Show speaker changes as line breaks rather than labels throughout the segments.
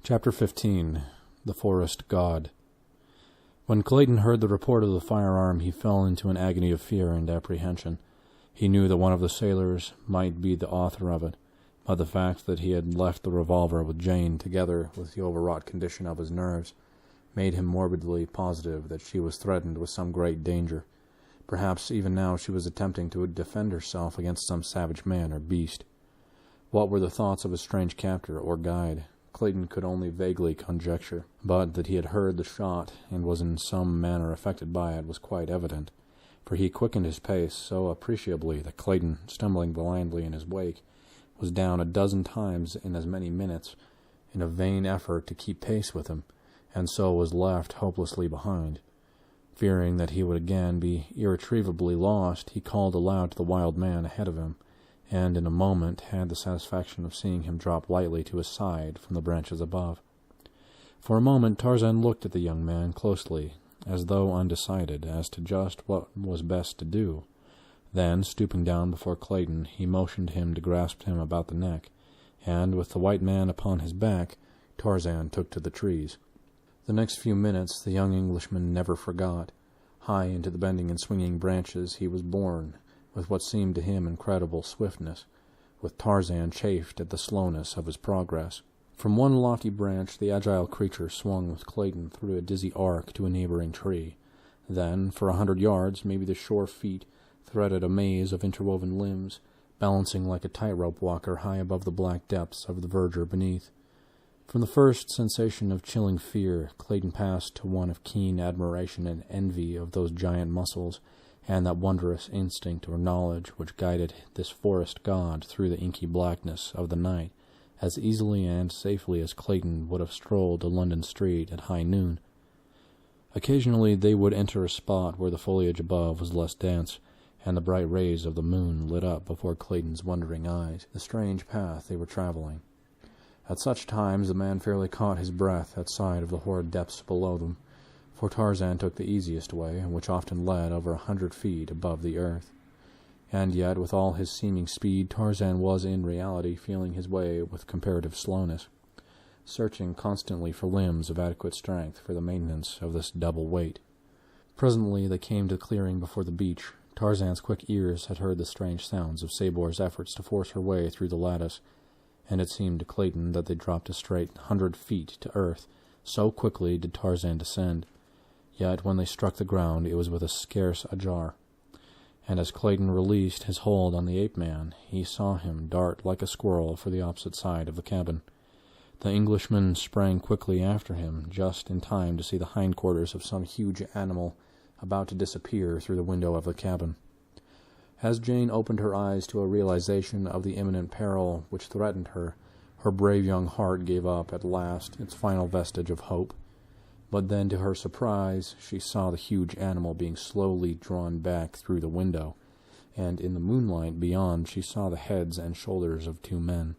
Chapter 15. The Forest God. When Clayton heard the report of the firearm, he fell into an agony of fear and apprehension. He knew that one of the sailors might be the author of it, but the fact that he had left the revolver with Jane, together with the overwrought condition of his nerves, made him morbidly positive that she was threatened with some great danger. Perhaps even now she was attempting to defend herself against some savage man or beast. What were the thoughts of his strange captor or guide? Clayton could only vaguely conjecture, but that he had heard the shot and was in some manner affected by it was quite evident, for he quickened his pace so appreciably that Clayton, stumbling blindly in his wake, was down a dozen times in as many minutes in a vain effort to keep pace with him, and so was left hopelessly behind. Fearing that he would again be irretrievably lost, he called aloud to the wild man ahead of him, and in a moment had the satisfaction of seeing him drop lightly to his side from the branches above. For a moment Tarzan looked at the young man closely, as though undecided as to just what was best to do. Then, stooping down before Clayton, he motioned him to grasp him about the neck, and, with the white man upon his back, Tarzan took to the trees. The next few minutes the young Englishman never forgot. High into the bending and swinging branches he was borne, with what seemed to him incredible swiftness, with Tarzan chafed at the slowness of his progress. From one lofty branch the agile creature swung with Clayton through a dizzy arc to a neighboring tree. Then, for 100 yards, maybe the sure feet threaded a maze of interwoven limbs, balancing like a tightrope walker high above the black depths of the verdure beneath. From the first sensation of chilling fear, Clayton passed to one of keen admiration and envy of those giant muscles, and that wondrous instinct or knowledge which guided this forest god through the inky blackness of the night as easily and safely as Clayton would have strolled a London street at high noon. Occasionally they would enter a spot where the foliage above was less dense, and the bright rays of the moon lit up before Clayton's wondering eyes the strange path they were traveling. At such times the man fairly caught his breath at sight of the horrid depths below them, for Tarzan took the easiest way, which often led over 100 feet above the earth. And yet, with all his seeming speed, Tarzan was in reality feeling his way with comparative slowness, searching constantly for limbs of adequate strength for the maintenance of this double weight. Presently they came to the clearing before the beach. Tarzan's quick ears had heard the strange sounds of Sabor's efforts to force her way through the lattice, and it seemed to Clayton that they dropped a straight 100 feet to earth, so quickly did Tarzan descend. Yet when they struck the ground it was with a scarce ajar, and as Clayton released his hold on the ape-man, he saw him dart like a squirrel for the opposite side of the cabin. The Englishman sprang quickly after him, just in time to see the hindquarters of some huge animal about to disappear through the window of the cabin. As Jane opened her eyes to a realization of the imminent peril which threatened her, her brave young heart gave up at last its final vestige of hope. But then, to her surprise, she saw the huge animal being slowly drawn back through the window, and in the moonlight beyond she saw the heads and shoulders of 2 men.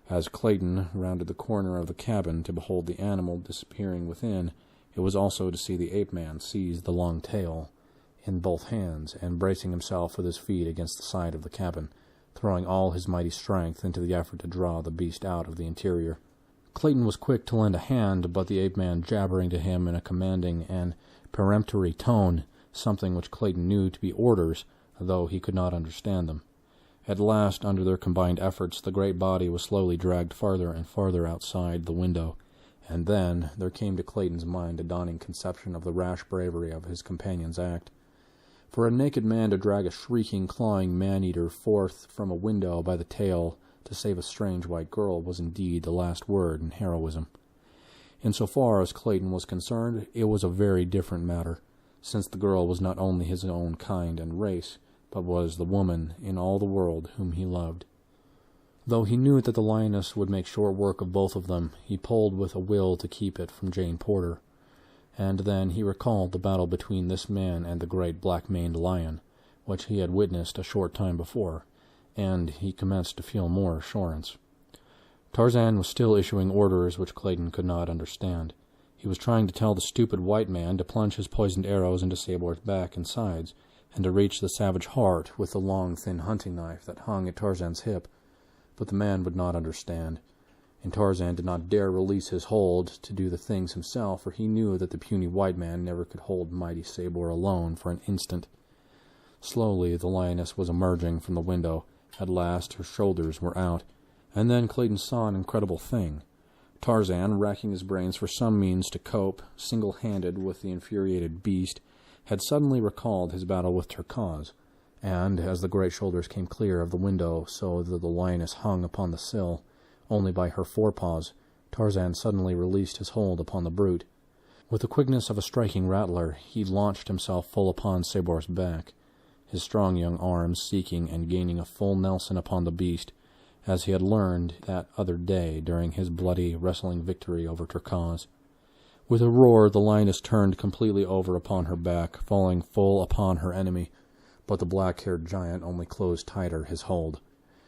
As Clayton rounded the corner of the cabin to behold the animal disappearing within, it was also to see the ape-man seize the long tail in both hands and bracing himself with his feet against the side of the cabin, throwing all his mighty strength into the effort to draw the beast out of the interior. Clayton was quick to lend a hand, but the ape-man jabbering to him in a commanding and peremptory tone, something which Clayton knew to be orders, though he could not understand them. At last, under their combined efforts, the great body was slowly dragged farther and farther outside the window, and then there came to Clayton's mind a dawning conception of the rash bravery of his companion's act. For a naked man to drag a shrieking, clawing man-eater forth from a window by the tail to save a strange white girl was indeed the last word in heroism. In so far as Clayton was concerned, it was a very different matter, since the girl was not only his own kind and race, but was the woman in all the world whom he loved. Though he knew that the lioness would make short work of both of them, he pulled with a will to keep it from Jane Porter. And then he recalled the battle between this man and the great black-maned lion, which he had witnessed a short time before, and he commenced to feel more assurance. Tarzan was still issuing orders which Clayton could not understand. He was trying to tell the stupid white man to plunge his poisoned arrows into Sabor's back and sides, and to reach the savage heart with the long, thin hunting knife that hung at Tarzan's hip, but the man would not understand. and Tarzan did not dare release his hold to do the things himself, for he knew that the puny white man never could hold mighty Sabor alone for an instant. Slowly the lioness was emerging from the window. At last her shoulders were out, and then Clayton saw an incredible thing. Tarzan, racking his brains for some means to cope, single-handed with the infuriated beast, had suddenly recalled his battle with Turquoise, and, as the great shoulders came clear of the window so that the lioness hung upon the sill, only by her forepaws, Tarzan suddenly released his hold upon the brute. With the quickness of a striking rattler, he launched himself full upon Sabor's back, his strong young arms seeking and gaining a full Nelson upon the beast, as he had learned that other day during his bloody wrestling victory over Turquoise. With a roar, the lioness turned completely over upon her back, falling full upon her enemy, but the black-haired giant only closed tighter his hold.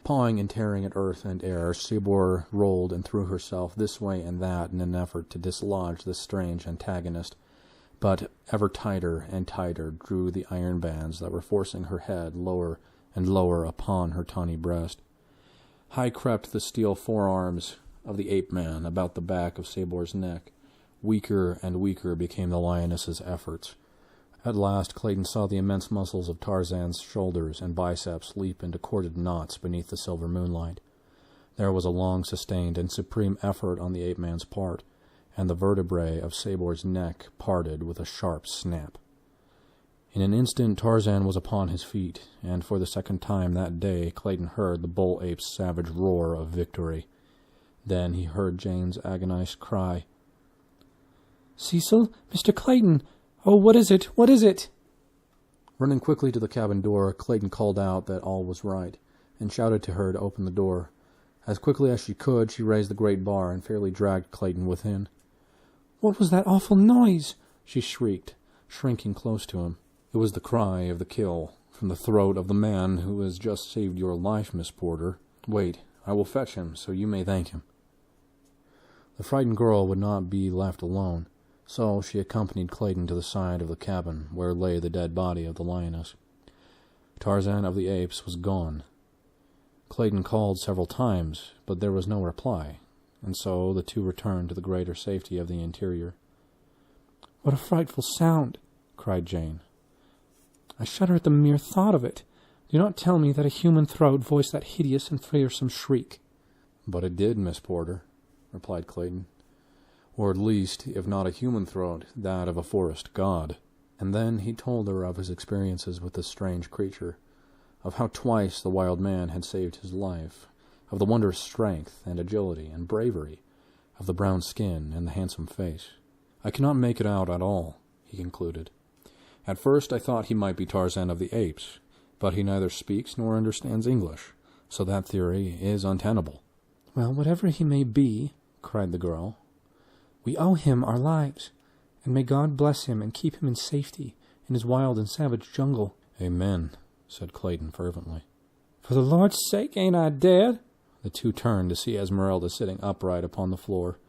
Pawing and tearing at earth and air, Sabor rolled and threw herself this way and that in an effort to dislodge this strange antagonist, but ever tighter and tighter drew the iron bands that were forcing her head lower and lower upon her tawny breast. High crept the steel forearms of the ape-man about the back of Sabor's neck. Weaker and weaker became the lioness's efforts. At last Clayton saw the immense muscles of Tarzan's shoulders and biceps leap into corded knots beneath the silver moonlight. There was a long, sustained, and supreme effort on the ape-man's part, and the vertebrae of Sabor's neck parted with a sharp snap. In an instant Tarzan was upon his feet, and for the second time that day Clayton heard the bull ape's savage roar of victory. Then he heard Jane's agonized cry, "Cecil? Mr. Clayton! Oh, what is it? What is it?" Running quickly to the cabin door, Clayton called out that all was right, and shouted to her to open the door. As quickly as she could, she raised the great bar and fairly dragged Clayton within. "What was that awful noise?" she shrieked, shrinking close to him. "It was the cry of the kill, from the throat of the man who has just saved your life, Miss Porter. Wait, I will fetch him, so you may thank him." The frightened girl would not be left alone, so she accompanied Clayton to the side of the cabin, where lay the dead body of the lioness. Tarzan of the Apes was gone. Clayton called several times, but there was no reply, and so the two returned to the greater safety of the interior. "What a frightful sound!" cried Jane. "I shudder at the mere thought of it. Do not tell me that a human throat voiced that hideous and fearsome shriek." "But it did, Miss Porter," replied Clayton. "Or at least, if not a human throat, that of a forest god." And then he told her of his experiences with this strange creature, of how twice the wild man had saved his life, of the wondrous strength and agility and bravery, of the brown skin and the handsome face. "I cannot make it out at all," he concluded. "At first I thought he might be Tarzan of the Apes, but he neither speaks nor understands English, so that theory is untenable." "Well, whatever he may be," cried the girl, "we owe him our lives, and may God bless him and keep him in safety in his wild and savage jungle." "Amen," said Clayton fervently. "For the Lord's sake, ain't I dead?" The two turned to see Esmeralda sitting upright upon the floor,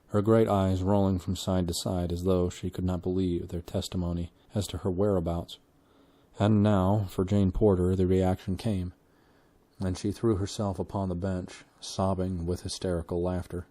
her great eyes rolling from side to side as though she could not believe their testimony as to her whereabouts. And now, for Jane Porter, the reaction came, and she threw herself upon the bench, sobbing with hysterical laughter.